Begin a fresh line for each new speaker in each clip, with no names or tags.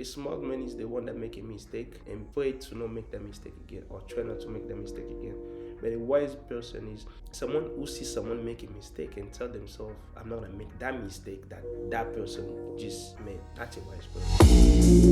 A smart man is the one that make a mistake and pray to not make that mistake again, or try not to make that mistake again. But a wise person is someone who sees someone make a mistake and tell themselves, I'm not gonna make that mistake that that person just made. That's a wise person.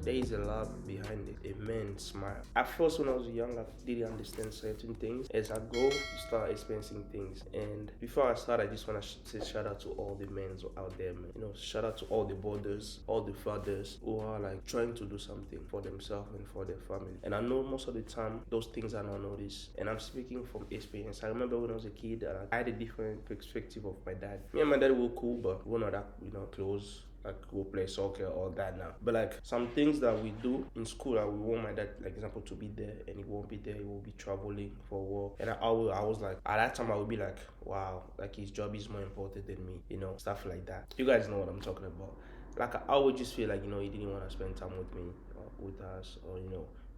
There is a lot behind it. A man smile. At first, when I was young, I didn't understand certain things. As I go, you start experiencing things. And before I start, I just want to say shout out to all the men out there, man. Shout out to all the brothers, all the fathers who are like trying to do something for themselves and for their family. And I know most of the time, those things are not noticed. And I'm speaking from experience. I remember when I was a kid, I had a different perspective of my dad. Me and my dad were cool, but we're not that, close. Like go play soccer all that now. But like some things that we do in school, we want my dad, like example, to be there, and he won't be there. He will be traveling for work. And I was like, at that time I would be like, wow, like his job is more important than me, stuff like that. You guys know what I'm talking about. Like I would just feel like he didn't want to spend time with me, with us, or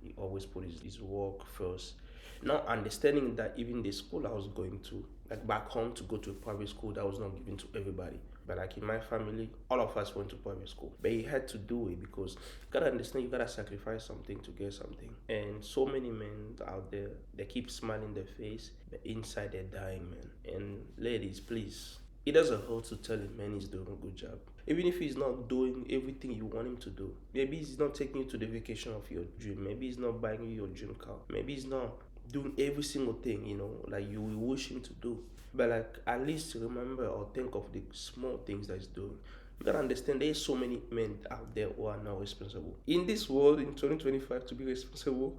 he always put his work first. Not understanding that even the school I was going to, like back home, to go to a private school, that was not given to everybody. But like in my family, all of us went to private school. But he had to do it because you gotta understand, you gotta sacrifice something to get something. And so many men out there, they keep smiling their face, but inside they're dying, man. And ladies, please, it doesn't hurt to tell a man he's doing a good job. Even if he's not doing everything you want him to do. Maybe he's not taking you to the vacation of your dream. Maybe he's not buying you your dream car. Maybe he's not doing every single thing, like you will wish him to do. But like at least remember or think of the small things that he's doing. You gotta understand there's so many men out there who are not responsible. In this world in 2025 to be responsible,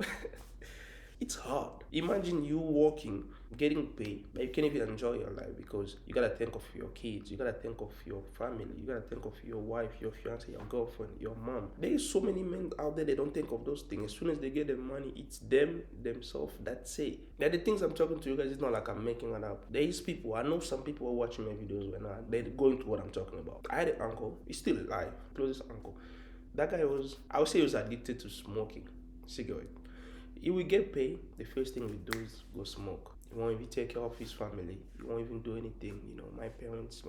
it's hard. Imagine you working, getting paid, but you can't even enjoy your life because you gotta think of your kids, you gotta think of your family, you gotta think of your wife, your fiance, your girlfriend, your mom. There is so many men out there they don't think of those things. As soon as they get the money, it's them themselves. That's it. Now the things I'm talking to you guys, it's not like I'm making it up. There is people. I know some people are watching my videos right now. They're going through what I'm talking about. I had an uncle. He's still alive. Closest uncle. That guy I would say he was addicted to smoking cigarette. He will get paid. The first thing we do is go smoke. He won't even take care of his family. He won't even do anything. My parents,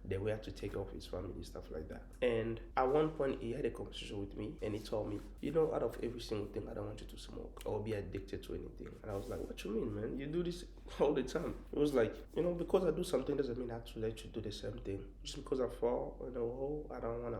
they were to take care of his family, stuff like that. And at one point, he had a conversation with me, and he told me, out of every single thing, I don't want you to smoke or be addicted to anything. And I was like, what you mean, man? You do this all the time. It was like, because I do something doesn't mean I have to let you do the same thing. Just because I fall in a hole, I don't want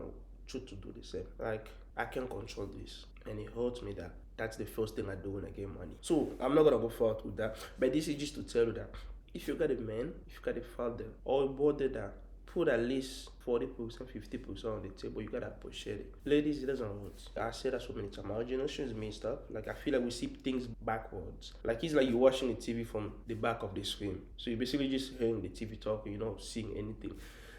you to do the same. Like, I can control this. And it hurts me that that's the first thing I do when I get money. So I'm not gonna go forward with that. But this is just to tell you that if you got a man, if you got a father or a brother that put at least 40%, 50% on the table, you gotta appreciate it. Ladies, it doesn't hurt. I say that so many times. Our generation is messed up. Like I feel like we see things backwards. Like it's like you're watching the TV from the back of the screen. So you're basically just hearing the TV talking, you're not seeing anything.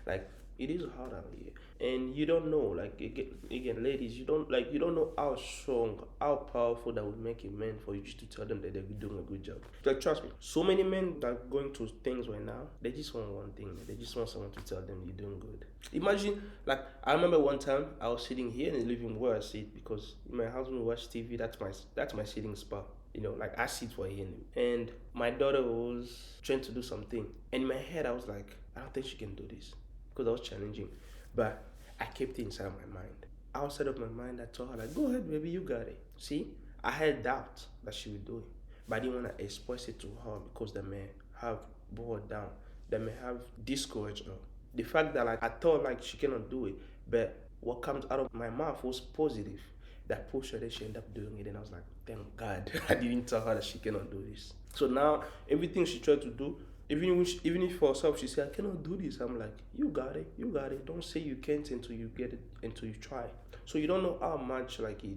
Like it is hard out here, and you don't know, like again ladies, you don't know how strong, how powerful that would make a man for you just to tell them that they're doing a good job. Like trust me, so many men that are going through things right now, they just want one thing, they just want someone to tell them you're doing good. Imagine, like I remember one time I was sitting here in the living room where I sit because in my house when we watch TV, that's my sitting spot. Like I sit for him. And my daughter was trying to do something. And in my head, I was like, I don't think she can do this. Because I was challenging. But I kept it inside my mind. Outside of my mind, I told her, like, go ahead, baby, you got it. See, I had doubt that she would do it. But I didn't want to express it to her because that may have brought her down. That may have discouraged her. The fact that like I thought like she cannot do it, but what comes out of my mouth was positive. That pushed her, that she ended up doing it, and I was like, thank God I didn't tell her that she cannot do this. So now everything she tried to do, even if for herself she said I cannot do this, I'm like, you got it. Don't say you can't until you get it, until you try. So you don't know how much like it,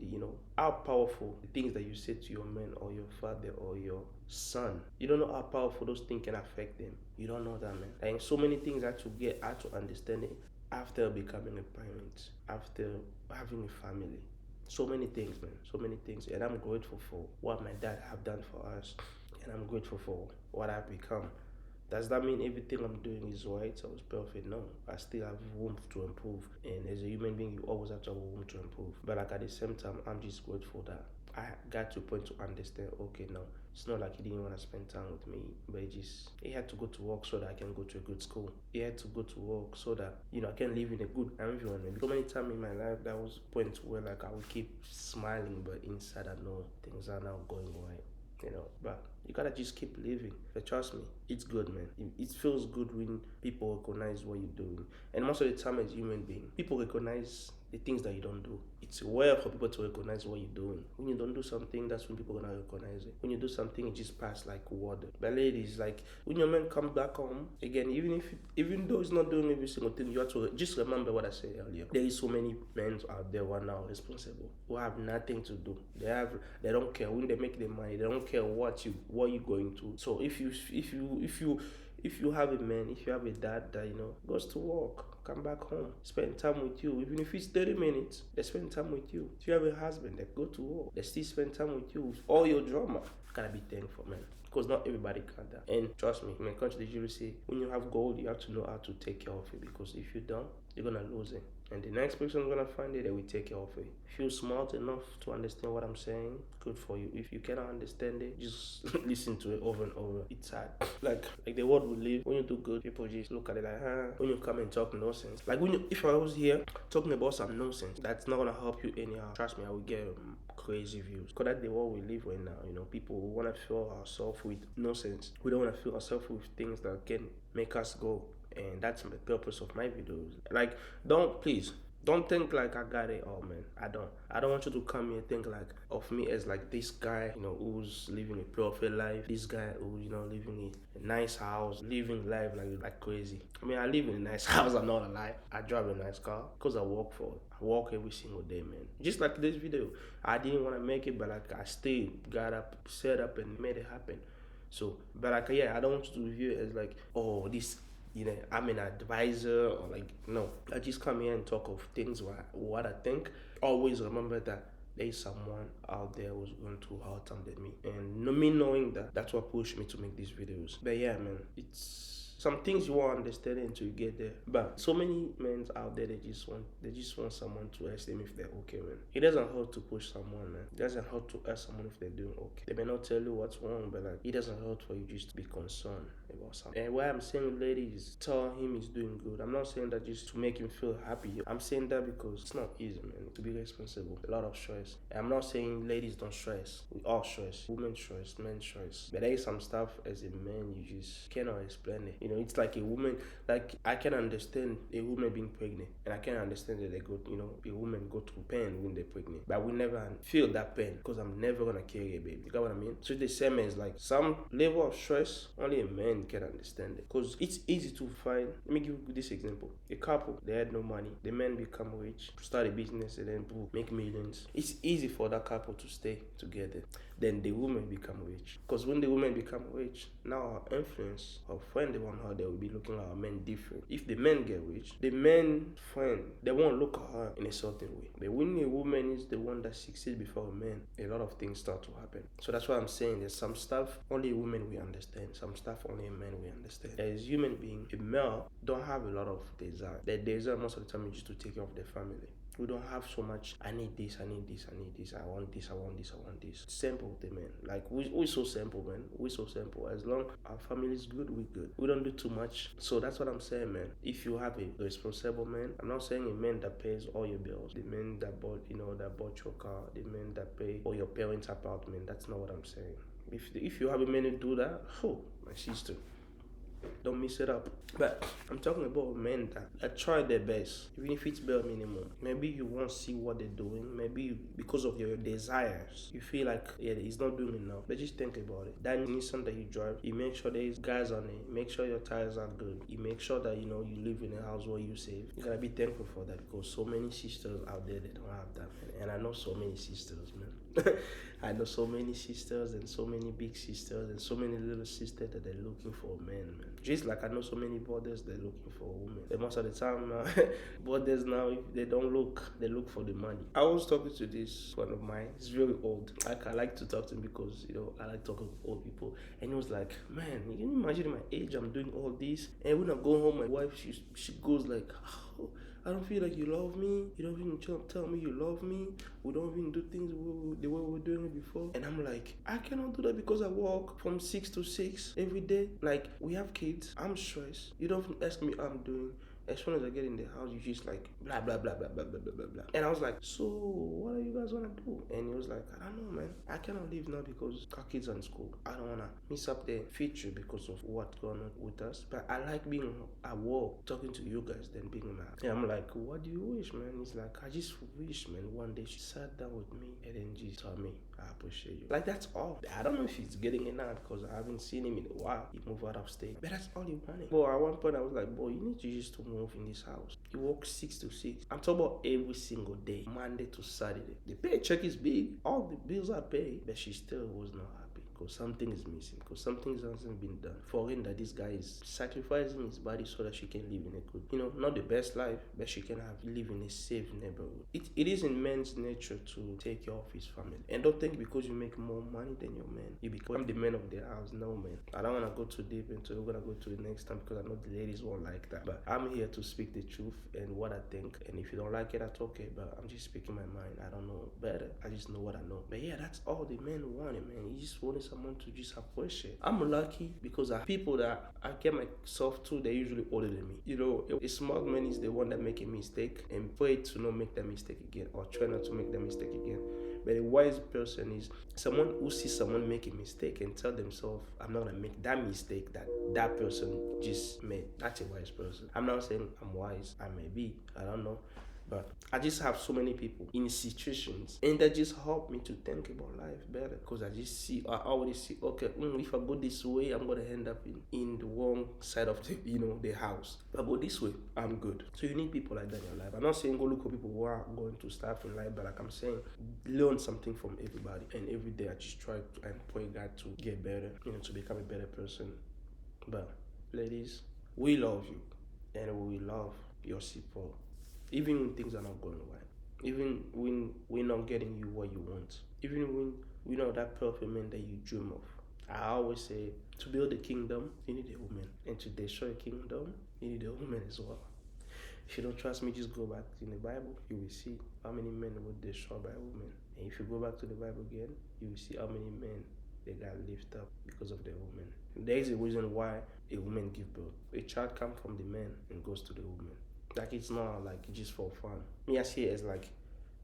how powerful the things that you say to your man or your father or your son. You don't know how powerful those things can affect them. You don't know that, man. Like so many things I had to understand it after becoming a parent, after having a family. So many things, man. So many things. And I'm grateful for what my dad have done for us. And I'm grateful for what I've become. Does that mean everything I'm doing is right or is perfect? No. I still have room to improve. And as a human being, you always have to have room to improve. But like at the same time, I'm just grateful that I got to a point to understand, okay, no, it's not like he didn't want to spend time with me, but he had to go to work so that I can go to a good school. He had to go to work so that, I can live in a good environment. So many times in my life, that was a point where like I would keep smiling, but inside I know things are not going right. But you gotta just keep living. But trust me, it's good, man. It feels good when people recognize what you're doing. And most of the time, as human being, people recognize the things that you don't do. It's rare for people to recognize what you're doing. When you don't do something, that's when people are gonna recognize it. When you do something, it just pass like water. But ladies, like when your man comes back home, again, even though he's not doing every single thing, you have to just remember what I said earlier. There is so many men out there who are now responsible, who have nothing to do. They don't care when they make their money. They don't care what you're going to. So if you have a man, if you have a dad that goes to work, come back home, spend time with you, even if it's 30 minutes, they spend time with you. If you have a husband that go to work, they still spend time with you with all your drama. You gotta be thankful, man, because not everybody got that. And trust me, when country usually say, when you have gold, you have to know how to take care of it, because if you don't, you're gonna lose it. And the next person is gonna find it, they will take care of it. If you're smart enough to understand what I'm saying, good for you. If you cannot understand it, just listen to it over and over. It's sad. Like the world we live, when you do good, people just look at it like, when you come and talk nonsense. Like if I was here talking about some nonsense, that's not gonna help you anyhow. Trust me, I will get crazy views. Because that's the world we live right now. People want to fill ourselves with nonsense. We don't want to fill ourselves with things that can make us go. And that's the purpose of my videos. Like, don't think like I got it all, man. I don't want you to come here and think like of me as like this guy, who's living a perfect life. This guy who, living in a nice house, living life like crazy. I mean, I live in a nice house, I'm not alive. I drive a nice car because I work for it. I work every single day, man. Just like this video. I didn't want to make it, but like I still got up, set up and made it happen. So, but like, yeah, I don't want you to view it as like, oh, this, I'm an advisor, or like, no. I just come here and talk of things what I think. Always remember that there's someone out there who's going through hard time than me. And me knowing that, that's what pushed me to make these videos. But yeah, man, it's some things you won't understand until you get there. But so many men out there, they just want someone to ask them if they're okay, man. It doesn't hurt to push someone, man. It doesn't hurt to ask someone if they're doing okay. They may not tell you what's wrong, but like, it doesn't hurt for you just to be concerned about something. And why I'm saying, ladies, tell him he's doing good. I'm not saying that just to make him feel happy. I'm saying that because it's not easy, man, to be responsible. A lot of stress. And I'm not saying ladies don't stress. We all stress. Women stress, men stress. But there is some stuff as a man you just cannot explain it. It's like a woman. Like, I can understand a woman being pregnant, and I can understand that a woman go through pain when they're pregnant. But we never feel that pain because I'm never gonna carry a baby. You got what I mean? So the same as like some level of stress, only a man can understand it. Because it's easy to find. Let me give you this example. A couple, they had no money. The man become rich, start a business, and then boom, make millions. It's easy for that couple to stay together. Then the woman become rich. Because when the woman become rich, now her influence, her friend around her, they will be looking at her men different. If the men get rich, the men friend, they won't look at her in a certain way. But when a woman is the one that succeeds before a man, a lot of things start to happen. So that's why I'm saying there's some stuff only a woman will understand, some stuff only a man will understand. As a human being, a male don't have a lot of desire. Their desire most of the time is just to take care of their family. We don't have so much, I need this, I want this. Simple with the man. Like, we're so simple, man. We're so simple. As long our family is good, we're good. We don't do too much. So that's what I'm saying, man. If you have a responsible man, I'm not saying a man that pays all your bills, the man that bought your car, the man that pay for your parents' apartment. That's not what I'm saying. If you have a man to do that, my sister, don't mess it up. But I'm talking about men that try their best, even if it's bare minimum. Maybe you won't see what they're doing. Maybe because of your desires, you feel like, yeah, he's not doing enough. But just think about it. That Nissan that you drive, you make sure there's gas on it. Make sure your tires are good. You make sure that you live in a house where you save. You gotta be thankful for that, because so many sisters out there, they don't have that, man. And I know so many sisters, man. I know so many sisters and so many big sisters and so many little sisters that they're looking for a man. Just like I know so many brothers, they're looking for a woman. And most of the time now, brothers now, if they don't look, they look for the money. I was talking to this one of mine. He's very old. I like to talk to him because, I like talking to old people. And he was like, man, you imagine my age, I'm doing all this. And when I go home, my wife, she goes like, oh, I don't feel like you love me. You don't even tell me you love me. We don't even do things the way we were doing it before. And I'm like, I cannot do that because I work from 6 to 6 every day. Like, we have kids. I'm stressed. You don't even ask me how I'm doing. As soon as I get in the house, you just like blah blah blah blah blah blah blah blah blah. And I was like, so what are you guys gonna do? And he was like, I don't know, man. I cannot leave now because our kids are in school. I don't wanna miss up the future because of what's going on with us. But I like being at work, talking to you guys, than being in my house. And I'm like, what do you wish, man? He's like, I just wish, man, one day she sat down with me and then just told me, I appreciate you. Like, that's all. I don't know if he's getting it now because I haven't seen him in a while. He moved out of state. But that's all he wanted. But at one point I was like, boy, you need to just to move in this house. He works 6 to 6. I'm talking about every single day, Monday to Saturday. The paycheck is big. All the bills are paid. But she still was not happy because something is missing. Because something hasn't been done. For him that this guy is sacrificing his body so that she can live in a good, not the best life, but she can live in a safe neighborhood. It is in man's nature to take care of his family. And don't think because you make more money than your man, you become the man of the house. No, man. I don't want to go too deep into it. We're going to go to the next time because I know the ladies won't like that. But I'm here to speak the truth and what I think. And if you don't like it, that's okay. But I'm just speaking my mind. I don't know better. I just know what I know. But yeah, that's all the man wanted, man. He just wanted someone to just appreciate. I'm lucky because I have people that I get myself to, they're usually older than me. A smart man is the one that make a mistake and pray to not make that mistake again or try not to make that mistake again. But a wise person is someone who sees someone make a mistake and tell themselves, I'm not going to make that mistake that person just made. That's a wise person. I'm not saying I'm wise. I may be. I don't know. But I just have so many people in situations and that just help me to think about life better because I already see, okay, if I go this way, I'm going to end up in the wrong side of the house. If I go this way, I'm good. So you need people like that in your life. I'm not saying go look for people who are going to start in life, but like I'm saying, learn something from everybody. And every day I just try and pray God to get better, to become a better person. But ladies, we love you and we love your support. Even when things are not going right. Even when we're not getting you what you want. Even when we're not that perfect man that you dream of. I always say, to build a kingdom, you need a woman. And to destroy a kingdom, you need a woman as well. If you don't trust me, just go back in the Bible. You will see how many men were destroyed by a woman. And if you go back to the Bible again, you will see how many men they got lifted up because of the woman. There is a reason why a woman gives birth. A child comes from the man and goes to the woman. Like, it's not like just for fun. Me, I see it as like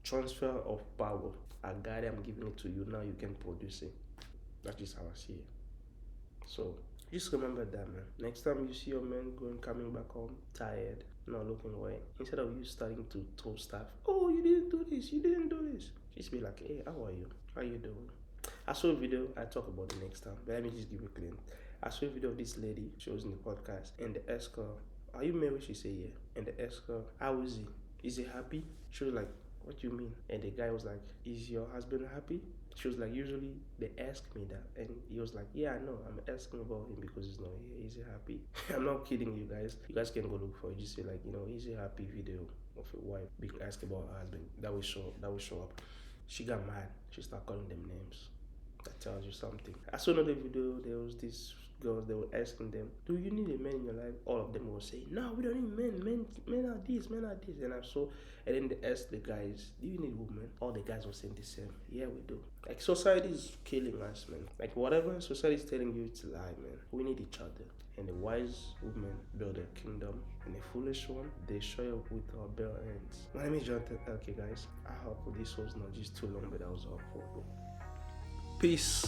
transfer of power. I got it, I'm giving it to you, now you can produce it. That's just how I see it. So just remember that, man. Next time you see your man coming back home tired, not looking right, instead of you starting to throw stuff, oh, you didn't do this, just be like, hey, how are you? How you doing? I saw a video, I talk about it next time, but let me just give you a clean. I saw a video of this lady, she was in the podcast, and the asked her, are you married? She said, yeah. And they asked her, how is he? Is he happy? She was like, what do you mean? And the guy was like, is your husband happy? She was like, usually they ask me that. And he was like, yeah, I know. I'm asking about him because he's not here. Is he happy? I'm not kidding you guys. You guys can go look for it. Just say like, is he happy video of a wife being asked about her husband. That will show up. She got mad. She started calling them names. That tells you something. I saw another video. There was this girls, they were asking them, do you need a man in your life? All of them were saying, no, we don't need men. Men are this. And then they asked the guys, do you need women? All the guys were saying the same. Yeah, we do. Like, society is killing us, man. Like, whatever society is telling you, it's a lie, man. We need each other. And the wise woman build a kingdom, and the foolish one, they show up with our bare hands. My name is Jona. Okay, guys, I hope this was not just too long, but that was all. Peace.